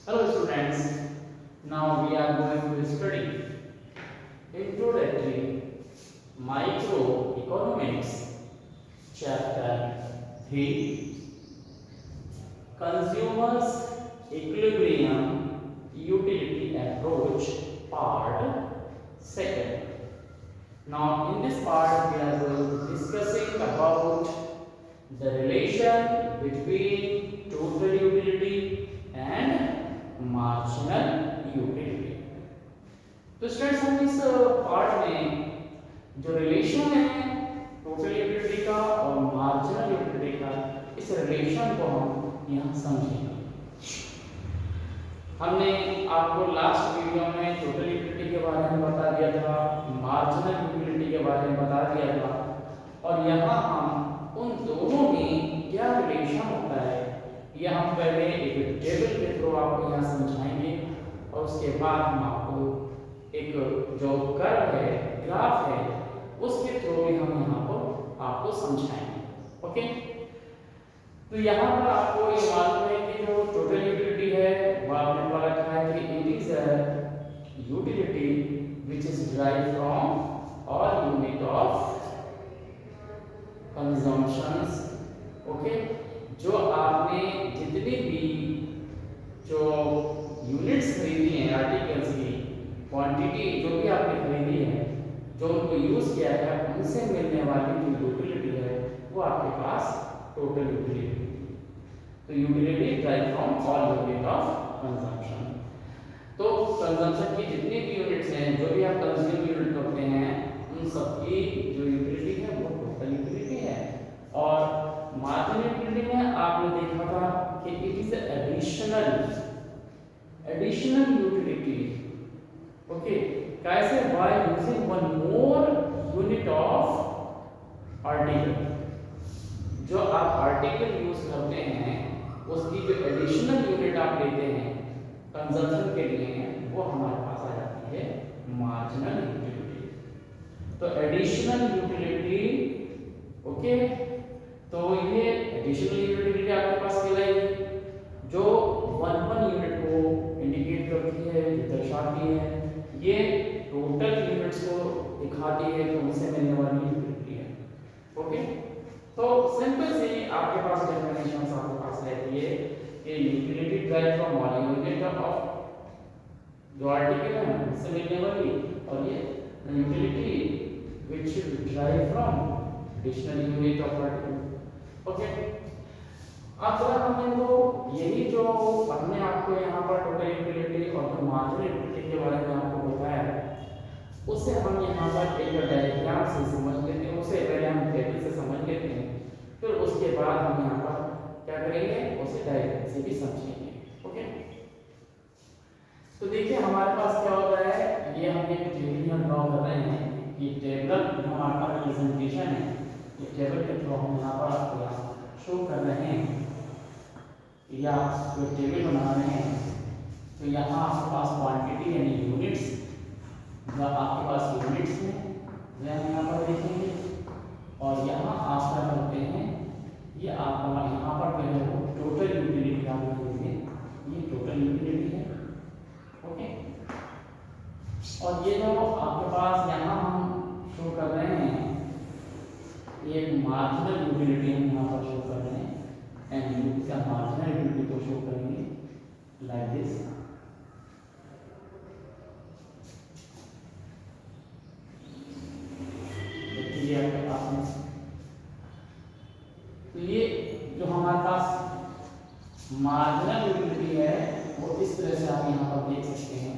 Hello students, now we are going to study Introductory Microeconomics Chapter 3 Consumers Equilibrium Utility Approach Part 2. Now in this part we are going to discussing about the relation between total utility and marginal utility. तो students हम इस part में जो relation है total utility का और marginal utility का, इस रिलेशन को हम यहाँ समझेंगे। हमने आपको लास्ट वीडियो में टोटल यूटिलिटी के बारे में बता दिया था, मार्जिनल यूटिलिटी के बारे में बता दिया था, और यहाँ हम उन दोनों में क्या रिलेशन होता है यह हम पहले एक टेबल के थ्रू आपको यहाँ समझाएंगे, और उसके बाद हम आपको एक जो कर्व है, ग्राफ है, उसके थ्रू भी हम यहाँ पर आपको समझाएंगे। ओके, तो यहाँ पर आपको ये मालूम है कि जो टोटल यूटिलिटी है वो आपने पढ़ रखा है कि it is a utility which is derived from all unit of consumptions. Okay, जो आपने जितनी भी जो यूनिट्स खरीदी हैं आर्टिकल्स की, क्वांटिटी जो भी आपने खरीदी है, जो उनको यूज़ किया है, उनसे मिलने वाली जो यूटिलिटी है वो आपके पास टोटल यूटिलिटी। तो utility drive from all unit of consumption. तो कंजम्पशन की जितनी भी यूनिट्स हैं, जो भी आप कंज्यूम यूनिट करते हैं, उन सबकी जो यूटिलिटी है वो टोटल यूटिलिटी है। और मार्जिनल यूटिलिटी में आपने देखा था कि it is additional utility. Okay, कैसे? By using one more unit of article. जो आप आर्टिकल यूज करते हैं उसकी जो एडिशनल यूनिट आप लेते हैं कंजम्पशन के लिए, वो हमारे पास आ जाती है मार्जिनल यूटिलिटी। तो एडिशनल यूटिलिटी, ओके, तो ये एडिशनल यूटिलिटी आपके पास कहलाएगी जो वन यूनिट को इंडिकेट करती है, जो दर्शाती है। ये टोटल यूनिट्स को दिखाती है कि उनसे मिलने वाली यूटिलिटी है। ओके, तो सिंपल सी आपके पास डेफिनेशन आपके पास रहती है कि utility drive from all unit of जो आर्टिकल है उससे मिलने वाली, और ये utility which drive from additional unit of article. Okay, अब जरा हम इनको यही जो हमने आपको यहाँ पर टोटल यूटिलिटी और जो मार्जिनल यूटिलिटी के बारे में आपको बताया है, उसे हम यहाँ पर एक डायग्राम से समझ लेते हैं। उसे पहले हम टेबल से समझ लेते हैं, फिर उसके बाद हम यहाँ पर क्या करेंगे, उसे डायग्राम से भी समझेंगे। ओके, तो देखिए हमारे पास क्या होता है, ये हम एक टेबल ड्रॉ कर रहे हैं। ये टेबल हमारा रिप्रेजेंटेशन है, ये टेबल के थ्रू हम यहाँ पर आपको शो कर रहे हैं या जो टेबल बना रहे हैं। तो यहाँ आपके पास क्वांटिटी यानी यूनिट्स, जो आपके पास यूनिट्स हैं वह हम यहाँ पर देखेंगे, और यहाँ आप क्या करते हैं, ये आपका यहाँ पर जो है वो टोटल यूटिलिटी आप देखेंगे, ये टोटल यूटिलिटी है। ओके, और ये जो आपके पास यहाँ हम शो कर रहे हैं, एक मार्जिनल यूटिलिटी हम यहाँ पर शो कर रहे हैं, एंड इसका मार्जिनल यूटिलिटी को शो करेंगे लाइक दिस। देखिए आपके पास में, तो ये जो हमारे पास मार्जिनल यूटिलिटी है वो इस तरह से आप यहाँ पर देख सकते हैं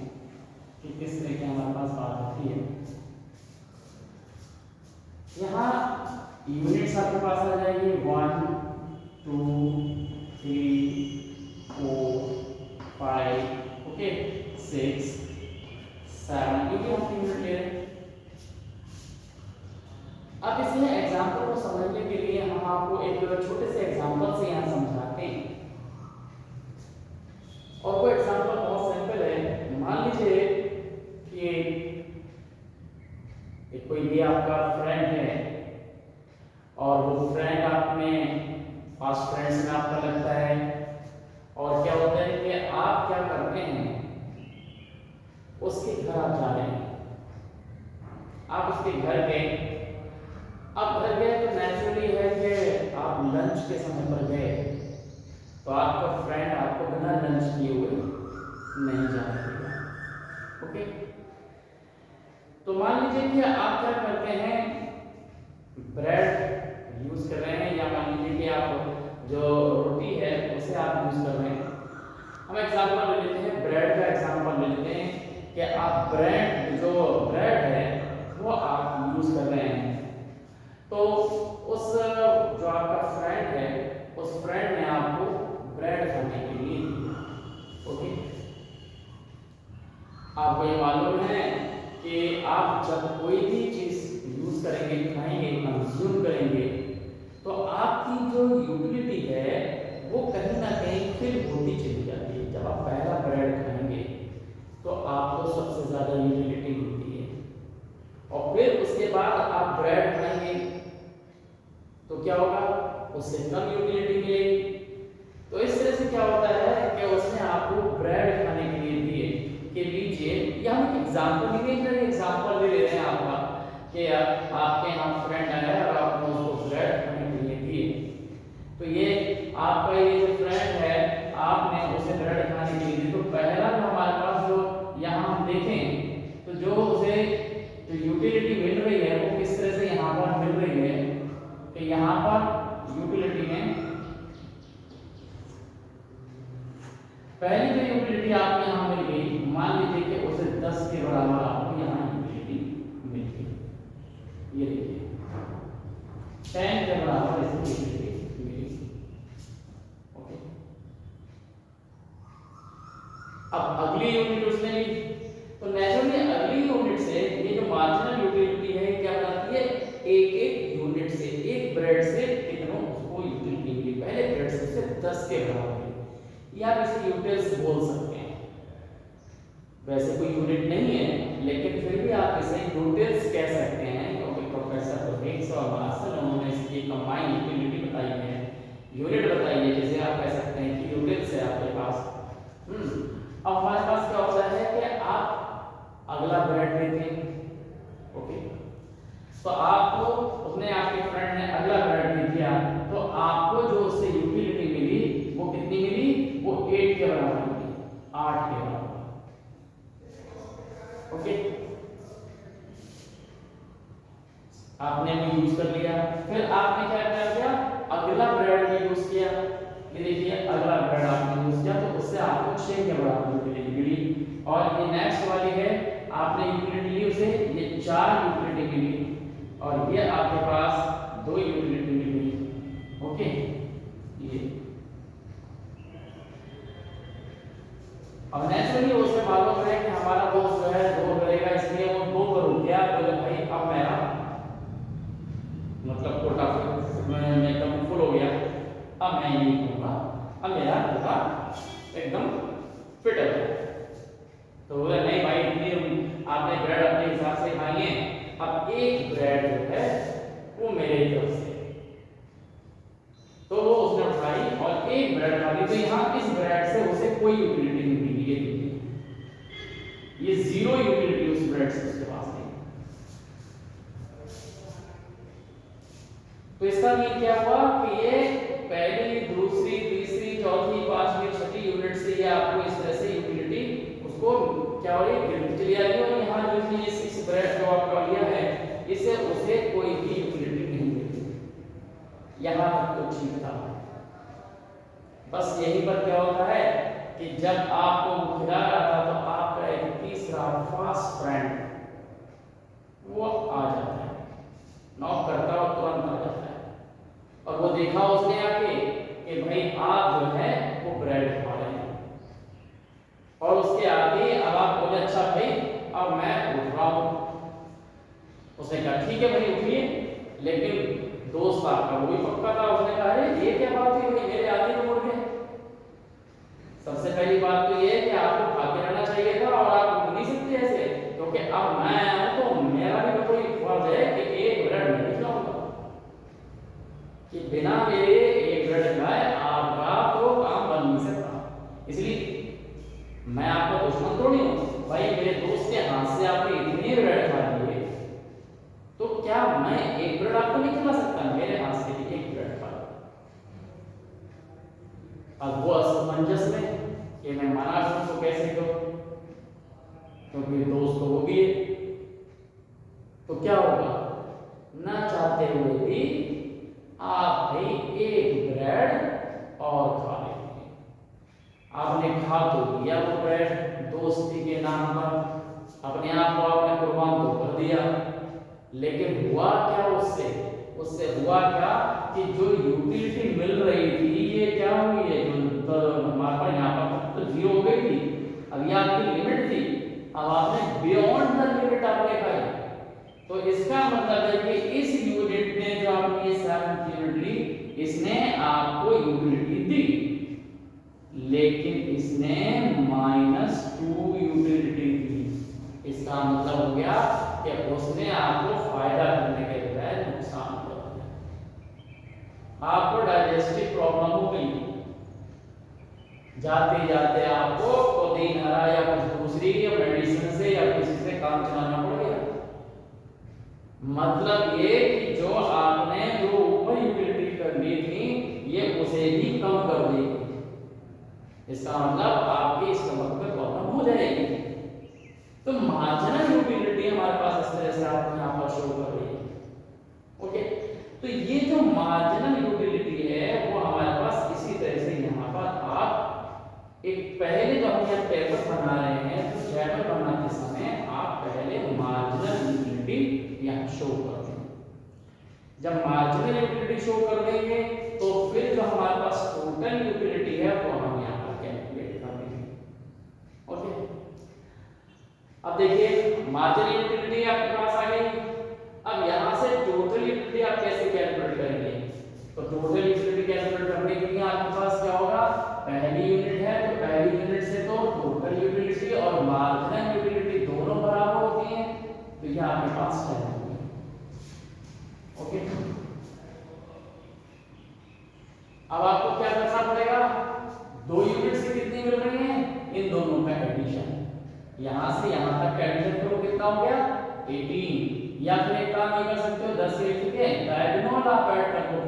कि किस तरह की हमारे पास बात होती है। यहाँ यूनिट्स आपके पास आ जाएगी 1 2 3 4 5, ओके, 6 7, क्योंकि हम यूनिट ले रहे हैं। अब इसमें एग्जांपल को समझने के लिए हम आपको एक छोटे से एग्जांपल से यहाँ समझाते हैं, और वो एग्जांपल बहुत सिंपल है। मान लीजिए कि कोई भी आपका फ्रेंड है, और वो फ्रेंड आपने फास्ट फ्रेंड्स में आपका लगता है, और क्या होता है कि आप क्या करते उसके घर आप जा रहे हैं, आप उसके घर गए। अब घर गए तो नेचुरली है कि आप लंच के समय पर गए, तो आपका फ्रेंड आपको बिना लंच किए हुए नहीं जाने देगा। ओके, तो मान लीजिए कि आप क्या करते हैं, ब्रेड यूज कर रहे हैं, या मान लीजिए कि आप जो रोटी है उसे आप यूज कर रहे हैं। हम एग्जांपल ले लेते हैं, ब्रेड का एग्जांपल ले लेते हैं कि आप ब्रेड है वो आप यूज कर रहे हैं। तो उस जो आपका फ्रेंड है, उस फ्रेंड ने आपको ब्रेड खाने के लिए दिया। ओके, आपको ये मालूम है कि आप जब कोई भी चीज यूज करेंगे, खाएंगे, कंज्यूम करेंगे, तो आपकी जो यूटिलिटी है वो कहीं ना कहीं फिर होती चली जाती है। जब आप पहला ब्रेड खाएंगे तो आपको सबसे ज्यादा यूटिलिटी मिलती है, और फिर उसके बाद आप ब्रेड खाएंगे तो क्या होगा, उससे कम यूटिलिटी मिलेगी। तो इस तरह से क्या होता है कि उसने आपको ब्रेड खाने के लिए दिए कि लीजिए, या हम एक एग्जांपल ले ले रहे हैं आपका कि आपके यहाँ फ्रेंड आया और आपने उसको ब्रेड खाने के लिए दिए। तो ये आपका ये जो फ्रेंड है, आपने उसे ब्रेड खाने के लिए दी। तो पहला जो हमारे पास जो यहाँ हम देखें, तो जो उसे जो यूटिलिटी मिल रही है वो किस तरह से यहाँ पर मिल रही है कि यहाँ पर यूटिलिटी में पहली जो यूटिलिटी आपको यहाँ मिल गई, मान लीजिए कि उसे 10 के बराबर आपको यहाँ यूटिलिटी मिल गई। ये देखिए 10 के बराबर इसकी यूटिलिटी मिली। ओके, अब अगली यूनिट उसने ली, तो नेचुरली अगली यूनिट से ये जो मार्जिनल यूटिलिटी है क्या बनाती है, एक यूनिट से, एक ब्रेड से कितनों उसको यूटिलिटी मिली। पहले ब्रेड से उसे 10 के बराबर, या आप इसे यूनिट्स बोल सकते हैं। वैसे कोई यूनिट नहीं है, लेकिन फिर भी आप इसे यूनिट्स कह सकते हैं, क्योंकि प्रोफेसर हिग्स और मार्शल उन्होंने इसकी कंबाइन यूटिलिटी बताई है, यूनिट बताई है, जिसे आप कह सकते हैं कि यूनिट्स है आपके पास। अब हमारे पास क्या होता है कि आप अगला ब्रेड लेते हैं। ओके, तो आपको उसने, आपके फ्रेंड ने अगला ब्रेड दे दिया, तो आपको जो उससे यूटिलिटी मिली वो कितनी मिली, वो 8 के बराबर मिली, 8 के बराबर। ओके, आपने वो यूज कर लिया, फिर आपने क्या किया, अगला ब्रेड भी यूज किया। ये देखिए अगला ब्रेड आपने यूज किया, तो उससे आपको 6 के बराबर यूटिलिटी मिली। और ये नेक्स्ट वाली है, आपने यूटिलिटी ली उसे, ये 4 यूटिलिटी मिली, और ये आपके पास 2 यूटिलिटी मिली। ओके, ये अब नेचुरली उसे मालूम है कि हमारा दोस्त जो है 2 करेगा, इसलिए वो 2 पर रुक गया। बोले भाई अब मेरा मतलब कोटा मैं एकदम फुल हो गया, अब मैं नहीं करूंगा, अब मेरा कोटा एकदम फिट हो गया। तो बोले नहीं भाई, इतनी आपने ब्रेड अपने हिसाब से खाई है, अब एक ब्रेड जो है वो मेरे तरफ से। तो वो उसने उठाई और एक ब्रेड खा ली, तो यहाँ इस ब्रेड से उसे कोई यूटिलिटी नहीं मिली। ये 0 यूटिलिटी उस ब्रेड से उसके पास नहीं। तो इसका मीन क्या हुआ कि ये पहली, दूसरी, तीसरी, चौथी, पांचवी, छठी यूनिट से ये आपको इस तरह से यूटिलिटी उसको क्या हो रही है, गिरती चली आ रही है। और यहाँ जो ये 6 ब्रेड जो आपका लिया है, इससे उसे कोई भी यूटिलिटी नहीं मिलती। यहाँ तक तो ठीक था, बस यहीं पर क्या होता है कि जब आपको खिला रहा था तो आपका एक तीसरा फास्ट फ्रेंड वो आ जाता है, नॉक करता है और तुरंत आ जाता है, और वो देखा उसने आके कि भाई आप जो है वो ब्रेड खा रहे हैं, और उसके आगे अब आप बोले अच्छा भाई अब मैं उठ रहा हूं। उसने कहा ठीक है भाई उठिए, लेकिन दोस्त आपका वो भी पक्का था, उसने कहा अरे ये क्या बात हुई भाई, मेरे आगे तो उठ गए। सबसे पहली बात तो ये है कि आपको खाते रहना चाहिए था, और आप उठ नहीं सकते ऐसे, क्योंकि अब मैं आया हूं तो मेरा भी तो कोई फर्ज है कि एक ब्रेड नहीं खिलाऊंगा, कि बिना मेरे एक ब्रेड खिलाए आपका तो काम बन नहीं सकता। इसलिए मैं आपका दुश्मन थोड़ी हूं, भाई मेरे दोस्त के हाथ से आपने इतने ब्रेड खा लिए, तो क्या मैं एक ब्रेड आपको नहीं खिला सकता? मेरे हाथ से भी एक ब्रेड खा लो। अब वो असमंजस में कि मैं मना करूं तो कैसे करूं, क्योंकि दोस्त तो वो भी है। तो क्या होगा, ना चाहते हुए भी आप भाई एक ब्रेड और खा लेंगे। आपने खा तो लिया वो ब्रेड दोस्ती के नाम पर, अपने आप को आपने कुर्बान तो कर दिया, लेकिन हुआ क्या उससे? उससे हुआ क्या कि जो यूटिलिटी मिल रही थी ये क्या हुई है, जो हमारे पास यहाँ पर तो जीरो हो गई थी, अब ये आपकी लिमिट थी, अब आपने बियॉन्ड द लिमिट आपने खाई। तो इसका मतलब है कि इस यूनिट ने जो आपने ये 7th यूनिट ली, इसने आपको यूटिलिटी दी, लेकिन इसने -2 यूटिलिटी दी। इसका मतलब हो गया कि उसने आपको फायदा करने के बजाय नुकसान कर दिया। आपको डाइजेस्टिव प्रॉब्लम हो गई, जाते जाते आपको प्रोटीन हरा या कुछ दूसरी या मेडिसिन से या किसी से काम चलाना पड़ गया। मतलब ये कि जो आपने जो ऊपर यूटिलिटी कर ली थी ये उसे भी कम कर देगी। इसका मतलब आपके स्टमक में प्रॉब्लम हो जाएगी। तो मार्जिनल यूटिलिटी हमारे पास इस तरह से आप यहाँ पर शो कर रही है। ओके, तो ये जो मार्जिनल यूटिलिटी है वो हमारे पास इसी तरह से यहाँ पर आप एक पहले जो हम यहाँ टेबल बना रहे हैं, तो टेबल बनाते समय आप पहले मार्जिनल यूटिलिटी यहाँ शो कर देंगे। जब मार्जिनल यूटिलिटी शो कर देंगे तो फिर जो हमारे पास टोटल यूटिलिटी है वो हम यहाँ पर कैलकुलेट कर देंगे। ओके, अब देखिए मार्जिनल यूटिलिटी आपके पास आ गई। अब यहाँ से टोटल यूटिलिटी आप कैसे कैलकुलेट करेंगे? तो टोटल यूटिलिटी कैलकुलेट करने के लिए आपके पास क्या होगा, पहली यूनिट है तो पहली यूनिट से तो टोटल यूटिलिटी और मार्जिनल यूटिलिटी दोनों बराबर होती हैं, तो ये आपके पास 10 होगी। ओके, अब आपको क्या करना पड़ेगा, दो यूनिट से कितनी मिल रही है, इन दोनों का एडिशन, यहां से यहां तक का एडिशन करो, कितना हो गया 18। या फिर एक काम ये कर सकते हो, 10 से ठीक है डायगोनल आप ऐड कर दो,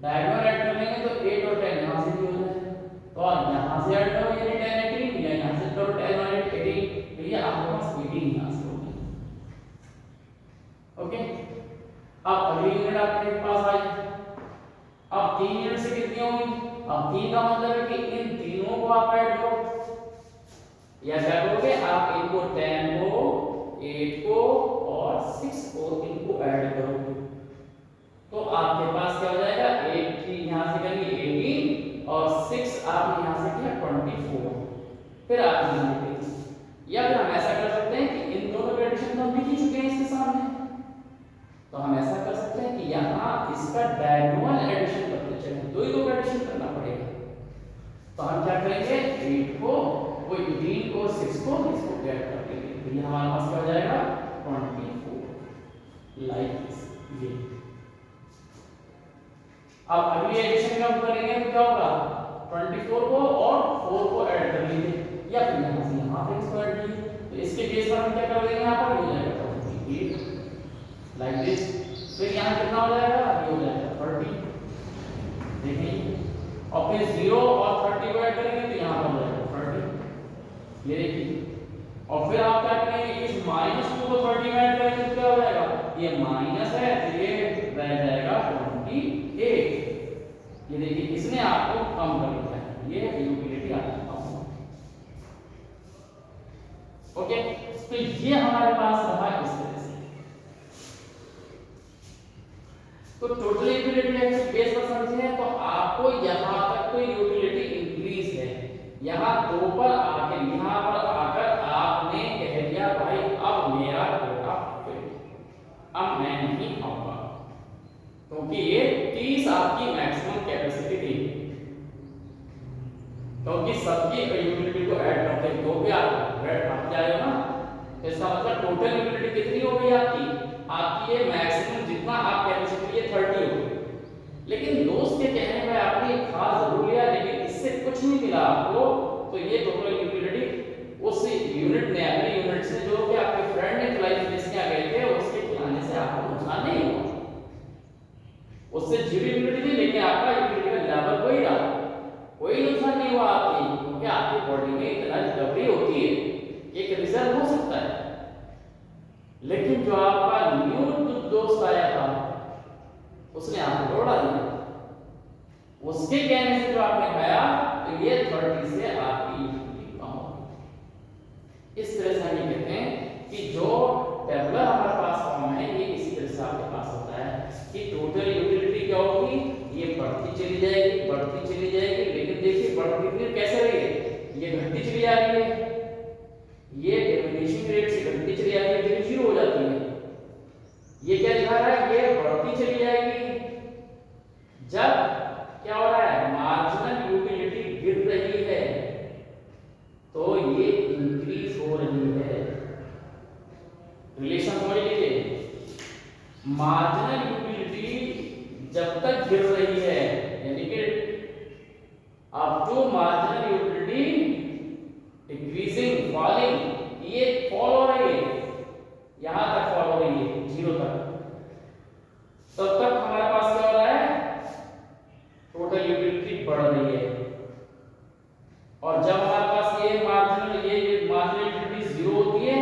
डायगोनल ऐड कर लेंगे तो 8 और 10 यहां से भी हो जाएगा, तो आप यहां से ऐड करो यानी 10 18 या यहां से करो 10 और 8 18, तो ये आपके पास 18 यहां से हो गया। ओके, अब अगली यूनिट आपके पास आई, अब 3 यूनिट से कितनी होगी, अब 3 का मतलब है कि इन तीनों को आप ऐड करो, या क्या करोगे आप इनको 10 को 8 को और 6 को इनको ऐड करोगे, तो आपके पास क्या हो जाएगा 8 यहां से करेंगे 18 और 6 आप यहां से किया 24, फिर आप यहां लिखेंगे। या फिर हम ऐसा कर सकते हैं कि इन दोनों के एडिशन तो हम लिख ही चुके हैं इसके सामने, तो हम ऐसा कर सकते हैं कि यहाँ इसका डायगोनल एडिशन करते चलें, दो ही दो का एडिशन करना पड़ेगा, तो हम क्या करेंगे 8 को वो 18 को 6 को इसको ऐड कर देंगे, तो ये हमारे पास क्या हो जाएगा 24 लाइक दिस। ये अब अगली एडिशन कब करेंगे तो क्या होगा 24 को और 4 को ऐड कर लेंगे, या फिर यहाँ से यहाँ पे इसको ऐड कीजिए, तो इसके केस पर हम क्या कर देंगे यहाँ पर हो जाएगा 28 लाइक दिस, फिर यहाँ कितना हो जाएगा ये हो जाएगा 30, देखिए, और फिर 0 और 30 को ऐड करेंगे तो यहाँ पर हो जाएगा 30, ये देखिए, और फिर आप क्या करेंगे इस -2 को 30 में ऐड करेंगे तो क्या हो जाएगा, ये माइनस है तो ये रह जाएगा 28, ये देखिए इसने आपको कम कर दिया है, ये यूटिलिटी आपको कम हो। ओके, तो ये हमारे पास रहा इस तरह से। तो टोटल यूटिलिटी बेस पर समझे तो आपको यहां तक तो यूटिलिटी इंक्रीज है, यहां 2 पर आकर यहां पर आकर आपने कह दिया भाई अब मेरा कोटा फिल, अब मैं नहीं आऊंगा, क्योंकि ये 30 आपकी मैक्सिमम कैपेसिटी थी, क्योंकि सबकी यूटिलिटी को ऐड करते हैं तो भी आप ऐड कर जाएगा ना, तो इसका मतलब टोटल यूटिलिटी कितनी हो गई आपकी ये मैक्सिमम जितना आप कैपेसिटी ये 30 हो गई, लेकिन दोस्त के कहने पे आपने खा जरूर लिया लेकिन इससे कुछ नहीं मिला आपको, तो ये टोटल यूटिलिटी उस यूनिट ने उससे जीरो यूनिट थी, लेकिन आपका यूटिलिटी का लेवल वही रहा, कोई नुकसान नहीं हुआ आपकी, क्योंकि आपकी बॉडी में इतना रिकवरी होती है, एक रिजर्व हो सकता है। लेकिन जो आपका न्यू दोस्त आया था उसने आपको तोड़ा दिया, उसके कहने से जो आपने खाया, तो ये 30 से आपकी यूटिलिटी कम होगी। इस तरह से हम ये कहते हैं कि जो टेबलर हमारे पास फॉर्म है, ये इसी तरह से आपके पास होता है कि टोटल यूटिलिटी क्या होगी, ये बढ़ती चली जाएगी, बढ़ती चली जाएगी, लेकिन देखिए बढ़ती कैसे रही है, ये घटती चली जा रही है, ये डिमिनिशिंग रेट से घटती चली जा रही है, फिर जीरो हो जाती है। ये क्या दिखा रहा है, ये बढ़ती चली जाएगी। जब क्या हो रहा है, मार्जिनल यूटिलिटी गिर रही है, तो ये इंक्रीज हो रही है। रिलेशन समझ लीजिए, मार्जिनल यूटिलिटी जब तक गिर रही है, यानी कि up to marginal utility decreasing, falling, ये फॉल हो रही है, यहां तक फॉल हो रही है, जीरो तक, तब तक हमारे पास क्या हो रहा है, टोटल यूटिलिटी बढ़ रही है। और जब हमारे पास ये मार्जिनल यूटिलिटी जीरो होती है,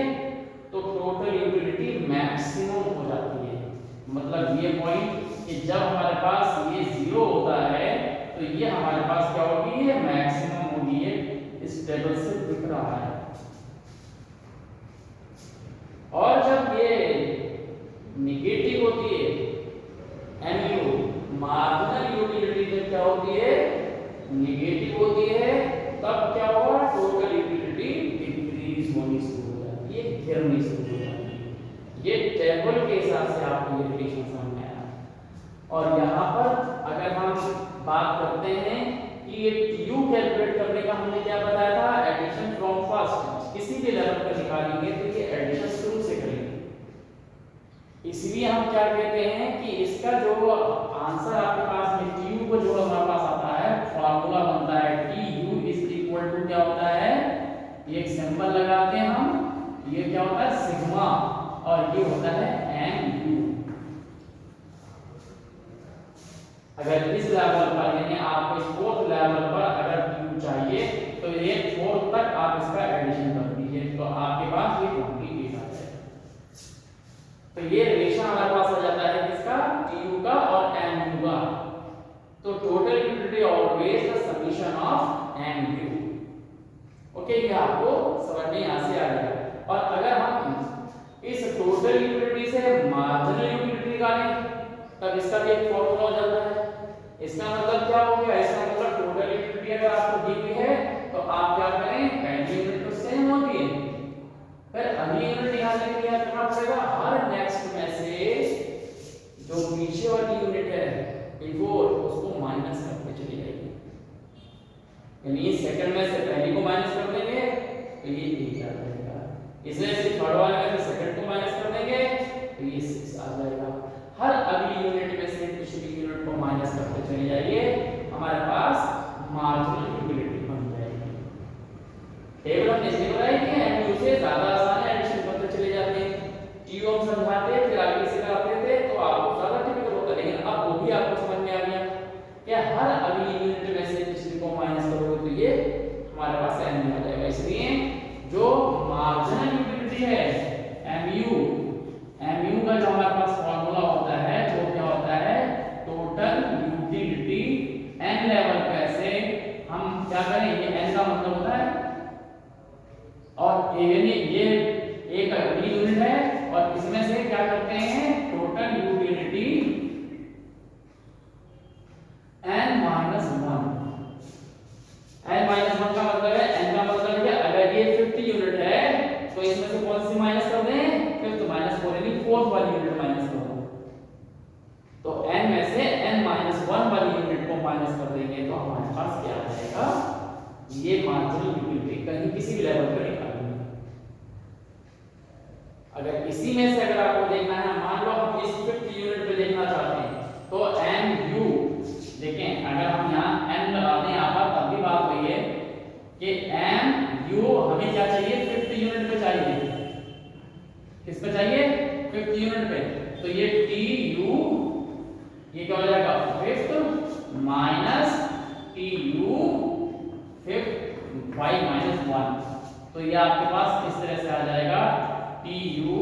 तो टोटल यूटिलिटी मैक्सिमम हो जाती है। मतलब ये पॉइंट कि जब हमारे पास ये जीरो होता है, तो ये हमारे पास क्या होगी, ये मैक्सिमम होगी, ये इस टेबल से दिख रहा है। और जब ये नेगेटिव होती है, MU मार्जिनल यूटिलिटी जब क्या होती है, नेगेटिव होती है, तब क्या होगा, टोटल यूटिलिटी डिक्रीज होनी शुरू हो जाती है, गिरनी शुरू हो जाती है। ये टेबल के हिसाब से आपको ये रिलेशन समझ में आया। और यहाँ पर अगर हम बात करते हैं कि ये TU कैलकुलेट करने का हमने क्या बताया था, एडिशन फ्रॉम फर्स्ट, किसी भी लेवल पर निकालेंगे तो ये एडिशन शुरू से करेंगे। इसलिए हम क्या कहते हैं कि इसका जो आंसर आपके पास में TU को जो हमारे पास आता है, फार्मूला बनता है TU इज इक्वल टू क्या होता है, ये एक सिंबल लगाते हैं हम, ये क्या होता है, सिग्मा, और ये होता है MU। अगर इस लेवल पर, यानी आपको इस फोर्थ लेवल पर अगर TU चाहिए, तो ये फोर्थ तक आप इसका एडिशन कर दीजिए, तो आपके पास ये कंप्लीट आ जाएगा। तो ये रिलेशन हमारे पास आ जाता है किसका, TU का और MU का। तो total utility always the summation of MU। Okay, ये आपको समझ में यहां से आ गया। और अगर हम इस टोटल यूटिलिटी से मार्जिनल यूटिलिटी निकालें, तब इसका भी एक फॉर्मूला हो जाता है। इसका मतलब क्या हो गया, इसका मतलब टोटल यूटिलिटी अगर आपको दी हुई है, तो आप क्या करें, पहली यूनिट तो सेम होती है, फिर अगली यूनिट निकालने के लिए क्या करना पड़ेगा, हर नेक्स्ट में से जो पीछे वाली यूनिट है बिफोर, उसको माइनस करते चले जाएंगे। यानी सेकंड में से पहली को माइनस कर देंगे, तो ये 1 आ जाएगा। इसमें से थर्ड वाले में से सेकंड को माइनस कर देंगे, तो ये 6 आ जाएगा। हर अगली यूनिट में से पिछली यूनिट को माइनस करते चले जाइए, हमारे पास मार्जिनल यूटिलिटी बन जाएगी। टेबल हमने इसलिए बनाई कि MU से ज्यादा आसान है, एडिशन करते चले जाते हैं। TU हम समझाते फिर आगे से कराते थे, तो आपको ज्यादा टिपिकल होता, लेकिन अब वो भी आपको समझ में आ गया कि हर अगली यूनिट में से पिछली को माइनस करोगे, तो ये हमारे पास MU आ जाएगा। इसलिए जो मार्जिनल यूटिलिटी है MU का जो हमारे पास फॉर्मूला होता है, वो क्या होता है, टोटल यूटिलिटी n लेवल पे से हम क्या करें, ये n का मतलब होता है, और यानी ये एक अगली यूनिट है, और इसमें से क्या करते हैं, total utility n minus 1। n minus 1 का मतलब है, n का मतलब है अगर ये 50 यूनिट है, तो इसमें से कौन सी माइनस कर दें, फिफ्थ माइनस 4, यानी फोर्थ वाली यूनिट माइनस कर दो। तो n में से n माइनस 1 वाली यूनिट को माइनस कर देंगे, तो हमारे पास क्या आ जाएगा, ये मार्जिनल यूटिलिटी कहीं किसी भी लेवल पर निकालेंगे। अगर इसी में से अगर आपको देखना है, मान लो हम इस 50 यूनिट पे देखना चाहते हैं, तो MU देखें, अगर हम यहाँ n लगाते हैं यहाँ पर, तब भी बात वही है कि MU हमें क्या चाहिए, 50 यूनिट पे चाहिए। किस पे चाहिए, 50 यूनिट पे। तो ये TU ये क्या हो जाएगा fifth minus T U fifth 5 minus 1, तो ये आपके पास इस तरह से आ जाएगा T U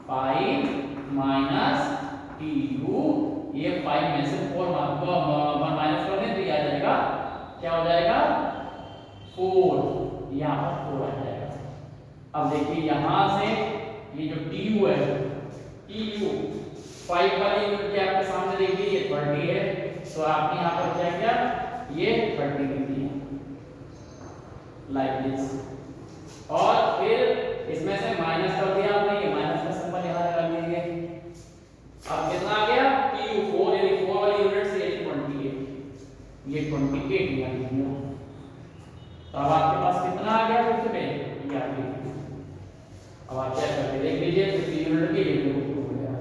5 minus T U, ये 5 में से 4 माइनस कर दें तो ये आ जाएगा, क्या हो जाएगा 4, यहाँ पर 4 आ जाएगा। अब देखिए यहाँ से ये जो टी यू है, टी यू 5 वाली यूनिट के आपके सामने देखिए ये 30 है, तो आपने यहाँ पर क्या किया, ये 30 लिख दिया लाइक दिस, और फिर इसमें से माइनस कर दिया आपने, ये माइनस का सिंबल यहाँ लगा दीजिए। अब कितना आ गया टी यू 4, यानी 4 वाली यूनिट से ये 28, ये 28 यहाँ लिख दिया। तो अब आपके पास कितना आ गया फिफ्थ पे, ये आ गया। अब आप क्या करके देख लीजिए 50 यूनिट की वैल्यू हो गया।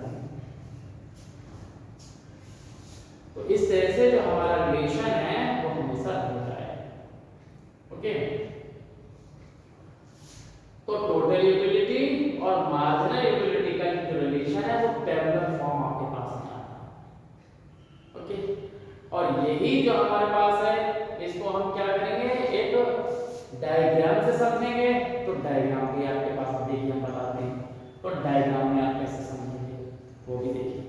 तो इस तरह से जो हमारा रिलेशन है वो हमेशा होता है। ओके, तो टोटल यूटिलिटी और मार्जिनल यूटिलिटी का जो रिलेशन है वो टेबुलर फॉर्म आपके पास में आता है। ओके, और यही जो हमारे पास है इसको हम क्या करेंगे, एक डायग्राम से समझेंगे। तो डायग्राम भी आपके पास देखिए हम बताते हैं, तो डायग्राम में आप कैसे समझेंगे वो भी देखिए।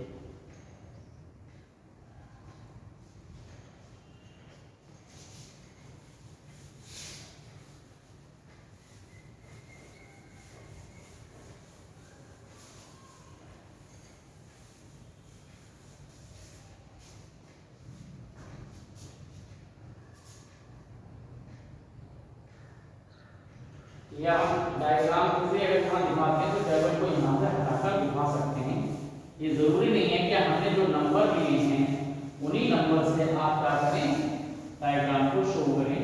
या हम डायग्राम से अगर यहाँ दिखाते हैं तो टेबल को यहाँ से हटाकर दिखा सकते हैं। ये जरूरी नहीं है कि हमने जो नंबर लिए हैं उन्हीं नंबर से आप क्या करें, डायग्राम को शो करें,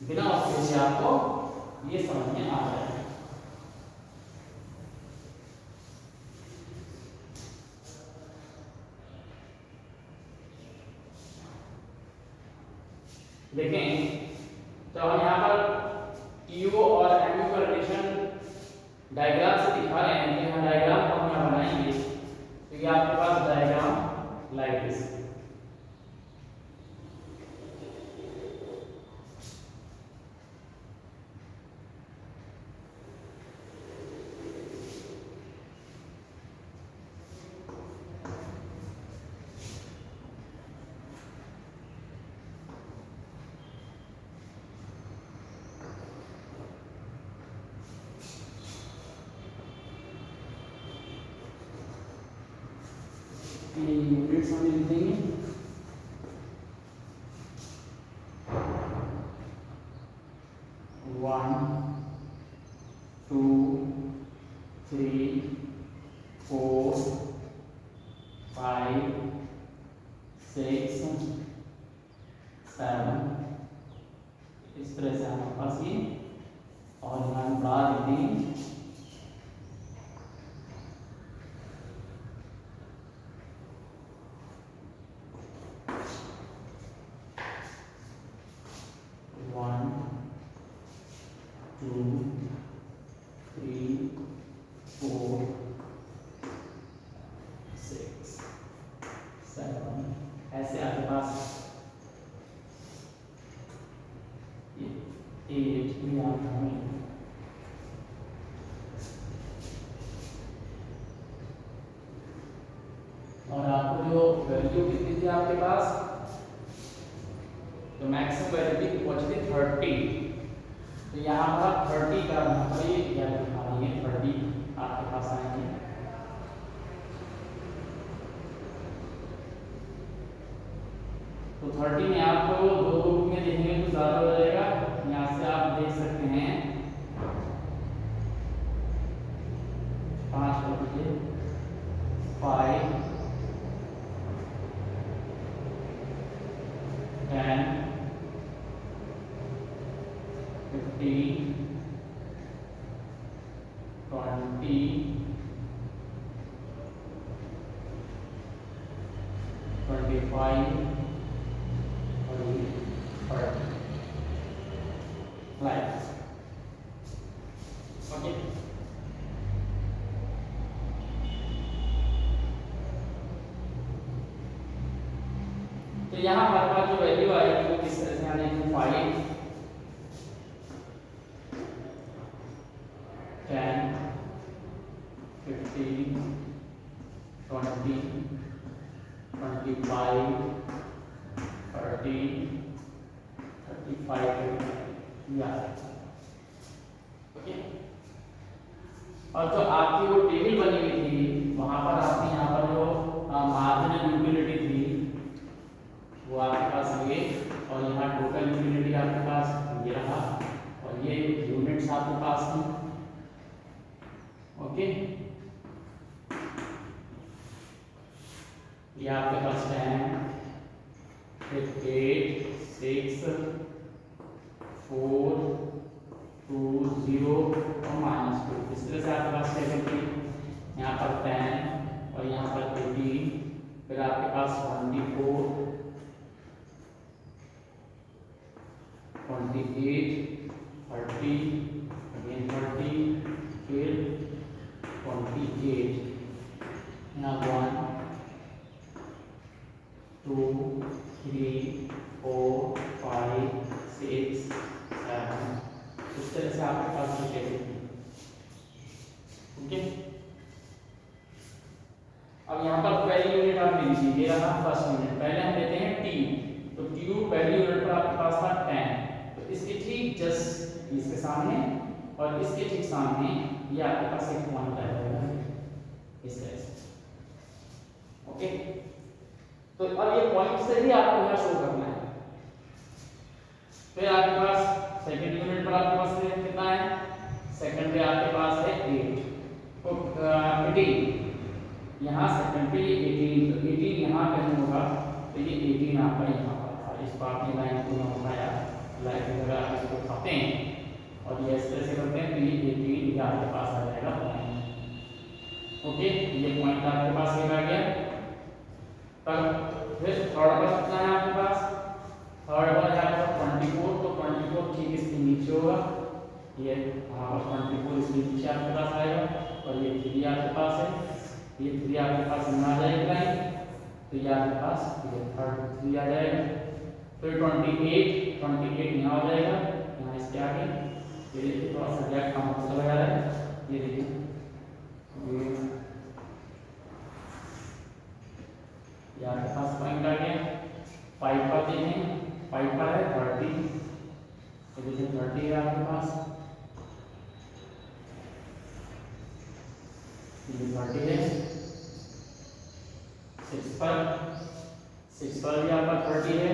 बिना उसके से आपको ये समझ में आ जाए। देखें तो हम यहाँ पर टीओ और एमयू का रिलेशन डायग्राम से दिखा रहे हैं, कि हम डायग्राम को हम यहाँ बनाएंगे। तो ये आपके पास डायग्राम लाइक दिस, यूनिट्स हम लिख देंगे। One, two, three, four, five, six, seven, इस तरह से हमारे पास ये, और यहाँ बढ़ा देते हैं ऐसे आपके पास 8 भी आता है। और आपको जो वैल्यू कितनी थी आपके पास, तो मैक्सिमम वैल्यू की पहुंची थी 30, तो यहाँ पर आप 30 का ये क्या दिखा रही है, 30 आपके पास आएंगे। तो 30 में आपको दो ग्रुप में देखेंगे तो ज़्यादा हो जाएगा। यहाँ से आप देख सकते हैं 5 कर दीजिए, 5, 10, 15, 20, 25, right. Okay. तो यहाँ हमारे पास जो वैल्यू आएगी वो किस तरह से आ जाएगी 5 10 15 20 25 30 35 या ओके। और जो आपकी वो टेबल बनी हुई थी वहां पर आपने यहाँ पर जो मार्जिनल यूटिलिटी थी वो आपके पास ये, और यहाँ टोटल यूटिलिटी आपके पास ये रहा, और ये यूनिट्स आपके पास हैं। ओके, ये आपके पास 10 फिर 8 6 4 2 0 और -2, इस तरह से आपके पास टेबल थी। यहाँ पर 10 और यहाँ पर 18, फिर आपके पास 24 28 30 अगेन 30 फिर 28, यहाँ 1 2 3 4 5 6 7, इस तरह से आपके पास ये टेबल है। ओके, अब यहाँ पर पहली यूनिट आप ले लीजिए, ये रहा फर्स्ट यूनिट। पहले हम लेते हैं ट्यूब, तो ट्यूब पहली यूनिट पर आपके पास था 10, तो इसके ठीक जस्ट इसके सामने और इसके ठीक सामने ये आपके पास एक पॉइंट आएगा इस तरह से। ओके, तो अब ये पॉइंट से ही आपको यहाँ शो करना है। फिर आपके पास सेकंड यूनिट पर आपके पास कितना है, सेकंड पे आपके पास है 8, तो 18 यहाँ सेकंड पे 18, तो 18 यहाँ कहीं होगा, तो ये 18 आपका यहाँ पर था। इस पर आपने लाइन को ना उठाया, लाइन अगर आप इसको उठाते हैं और ये इस तरह से करते हैं तो ये 18 ये आपके पास आ जाएगा पॉइंट। ओके, ये पॉइंट आपके पास आ गया। तब फिर थर्ड पर कितना है आपके पास, थर्ड पर है आपका 24, तो 24 ठीक इसके नीचे होगा, ये यहाँ पर 24 इसके नीचे आपके पास आएगा, और ये 3 आपके पास है, ये 3 आपके पास यहाँ आ जाएगा लाइन, तो ये आपके पास ये थर्ड 3 आ जाएगा। फिर 28 यहाँ आ जाएगा, यहाँ इसके आगे ये देखिए थोड़ा सा गैप कम होता जा रहा है, ये देखिए ये आपके पास पॉइंट आ गया। 5 का देखें, 5 का है 30, तो देखिए 30 है आपके पास, ये 30 है। 6 पर भी आपका 30 है,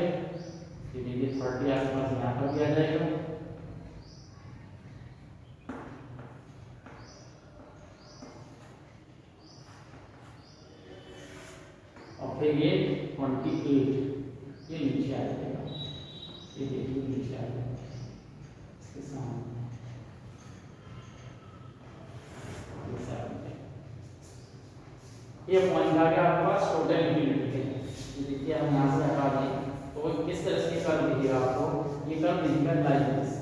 ये देखिए 30 आपके पास यहाँ पर भी आ जाएगा। और फिर ये 28 ये नीचे आ जाएगा, ये देखिए नीचे आ जाएगा इसके सामने। ये पॉइंट आ गया आपके पास टोटल यूटिलिटी है। ये देखिए हम यहाँ से हटा दें तो किस तरह से कर दीजिएगा, आपको ये कर दीजिएगा लाइक दिस,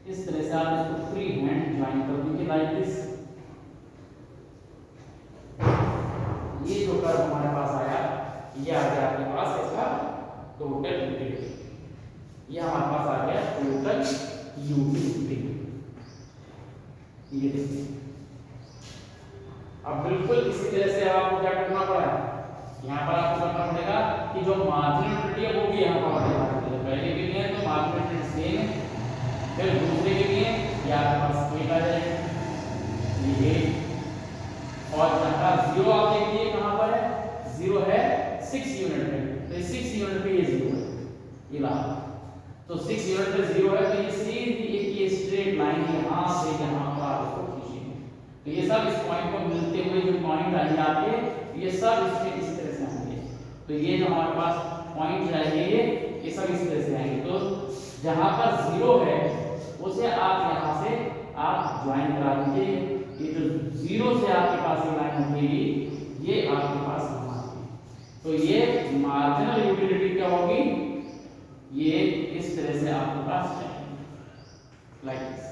इस तरह से आप इसको फ्री हैंड ज्वाइन कर दीजिए लाइक दिस। ये जो कर्व हमारे पास आया ये आ गया आपके पास इसका टोटल यूटिलिटी, ये हमारे पास आ गया टोटल यूटिलिटी। ये देखिए अब बिल्कुल इसी तरह से आपको क्या करना पड़ा है, यहाँ पर आपको करना पड़ेगा कि जो मार्जिनल यूटिलिटी है वो भी यहाँ पर बढ़ेगा। पहले के लिए तो मार्जिनल यूटिलिटी सेम है, फिर दूसरे के लिए ये आपके पास 8 आ जाएगा, ये 8, और जहाँ 0 आप देखिए कहाँ पर है, 0 है 6 यूनिट पे, तो 6 यूनिट पे ये 0 है, ये रहा, तो 6 यूनिट पे 0 है, तो ये सीधी एक ये स्ट्रेट लाइन यहाँ से यहाँ पर आप इसको खींचिए, तो ये सब इस पॉइंट को मिलते हुए जो पॉइंट आएंगे आपके ये सब इसमें इस तरह से आएंगे, तो ये जो हमारे पास पॉइंट जाएंगे ये सब इस तरह से आएंगे। तो जहां पर 0 है उसे आप यहां से आप ज्वाइन करा दीजिए, ये जो 0 से आपके पास ये लाइन उठेगी ये आपके पास यहाँ आएगी, तो ये मार्जिनल यूटिलिटी क्या होगी, ये इस तरह से आपके पास जाएगी लाइक दिस,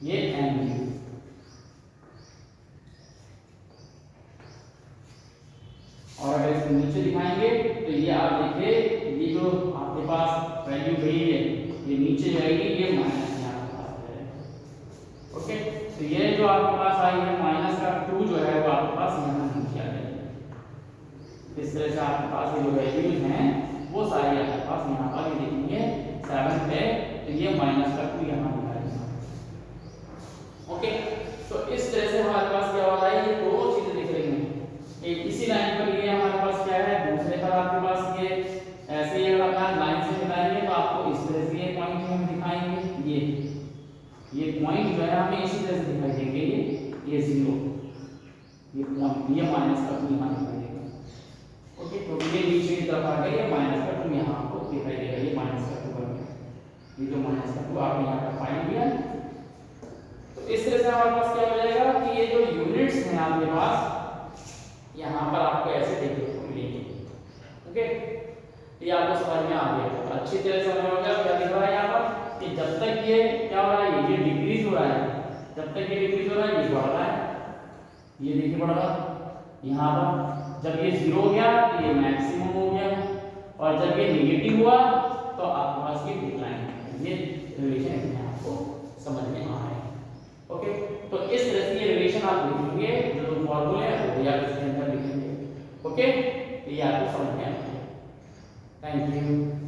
ये एंगल। और अगर इसको नीचे दिखाएंगे तो ये आप देखिए, ये जो आपके पास वैल्यू गई है ये नीचे जाएगी, ये माइनस यहाँ पे पास जाएगा। ओके, तो ये जो आपके पास आई है माइनस का 2 जो है वो आपके पास यहाँ नीचे आ जाएगी। इस तरह से आपके पास ये जो वैल्यूज हैं वो सारी आपके पास यहाँ पर ये देखेंगे 7 है, तो ये माइनस का 2 यहाँ दिखाएगा। ओके, तो इस तरह से हमारे पास क्या हो रहा है, ये दो चीजें दिख रही हैं। एक इसी लाइन पर ये हमारे पास क्या है, दूसरे पर आपके पास ये ऐसे ही अगर आप लाइन से मिलाएंगे तो आपको इस तरह से ये पॉइंट हम दिखाएंगे, ये पॉइंट जो है हमें इसी तरह से दिखाई देंगे, ये 0, ये पॉइंट, ये माइनस का 2 यहाँ दिखाई देगा। ओके, तो ये नीचे की तरफ आ गया, ये माइनस का 2 यहाँ आपको दिखाई देगा, ये माइनस का 2 बन गया, ये जो माइनस का 2 आपने यहाँ पर फाइंड किया। तो इस तरह से हमारे पास क्या हो जाएगा कि ये जो यूनिट्स हैं आपके पास यहाँ पर आपको ऐसे देखने को मिलेंगे। ओके, ये आपको समझ में आ गया, अच्छी तरह से समझ में आ गया क्या दिख रहा है यहाँ पर कि जब तक ये क्या हो रहा है, ये डिक्रीज हो रहा है, जब तक ये डिक्रीज हो रहा है ये बढ़ रहा है, ये देखिए बढ़ रहा है। यहाँ पर जब ये 0 हो गया तो ये मैक्सिमम हो गया, और जब ये नेगेटिव हुआ तो आपके पास ये डिक्लाइन है। ये रिलेशन इसमें आपको समझ में आ रहा है। ओके, तो इस तरह से ये रिलेशन आप लिखेंगे, जो फॉर्मूले हैं वो या इसके अंदर लिखेंगे। ओके, ये आपको समझ में आ गया। Thank you.